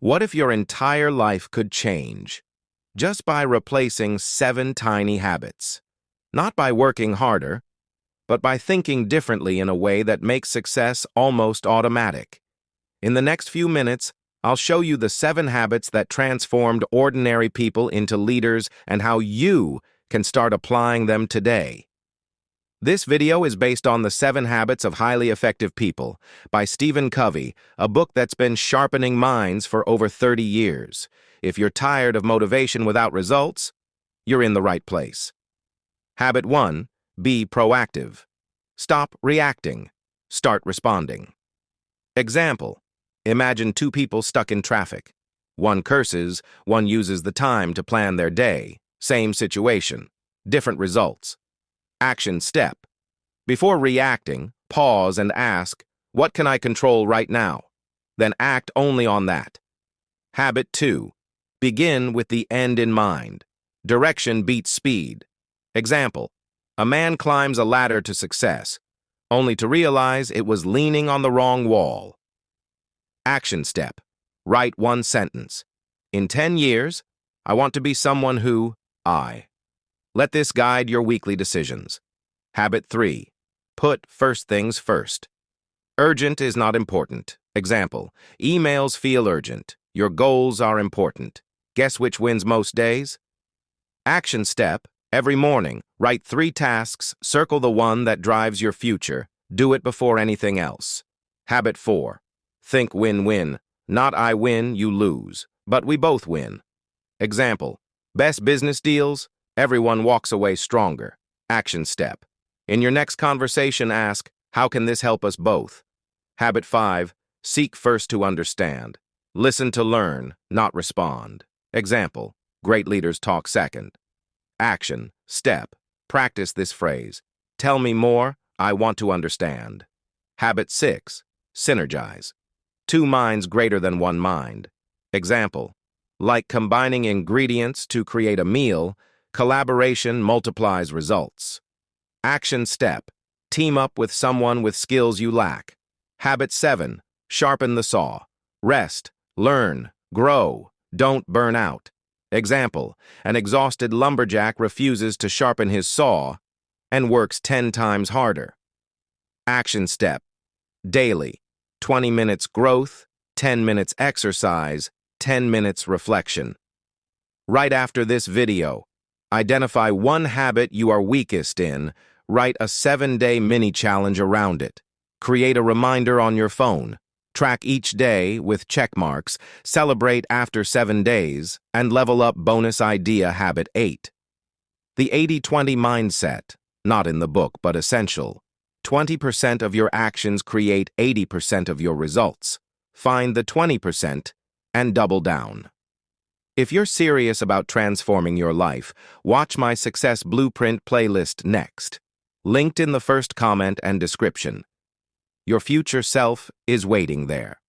What if your entire life could change just by replacing 7 tiny habits? Not by working harder, but by thinking differently in a way that makes success almost automatic. In the next few minutes, I'll show you the 7 habits that transformed ordinary people into leaders and how you can start applying them today. This video is based on The 7 Habits of Highly Effective People by Stephen Covey, a book that's been sharpening minds for over 30 years. If you're tired of motivation without results, you're in the right place. Habit 1. Be proactive. Stop reacting. Start responding. Example. Imagine 2 people stuck in traffic. One curses, one uses the time to plan their day. Same situation, different results. Action step. Before reacting, pause and ask, what can I control right now? Then act only on that. Habit 2. Begin with the end in mind. Direction beats speed. Example. A man climbs a ladder to success, only to realize it was leaning on the wrong wall. Action step. Write 1 sentence. In 10 years, I want to be someone who Let this guide your weekly decisions. Habit 3. Put first things first. Urgent is not important. Example. Emails feel urgent. Your goals are important. Guess which wins most days? Action step. Every morning, write 3 tasks, circle the one that drives your future. Do it before anything else. Habit 4. Think win-win. Not I win, you lose, but we both win. Example. Best business deals? Everyone walks away stronger. Action step. In your next conversation, ask, how can this help us both? Habit 5. Seek first to understand. Listen to learn, not respond. Example. Great leaders talk second. Action step. Practice this phrase. Tell me more, I want to understand. Habit 6. Synergize. 2 minds greater than 1 mind. Example. Like combining ingredients to create a meal, collaboration multiplies results. Action step. Team up with someone with skills you lack. Habit 7. Sharpen the saw. Rest, learn, grow, don't burn out. Example. An exhausted lumberjack refuses to sharpen his saw and works 10 times harder. Action step. Daily. 20 minutes growth, 10 minutes exercise, 10 minutes reflection. Right after this video, identify 1 habit you are weakest in, write a 7-day mini-challenge around it. Create a reminder on your phone. Track each day with check marks, celebrate after 7 days, and level up bonus idea habit 8. The 80-20 mindset, not in the book but essential. 20% of your actions create 80% of your results. Find the 20% and double down. If you're serious about transforming your life, watch my Success Blueprint playlist next. Linked in the first comment and description. Your future self is waiting there.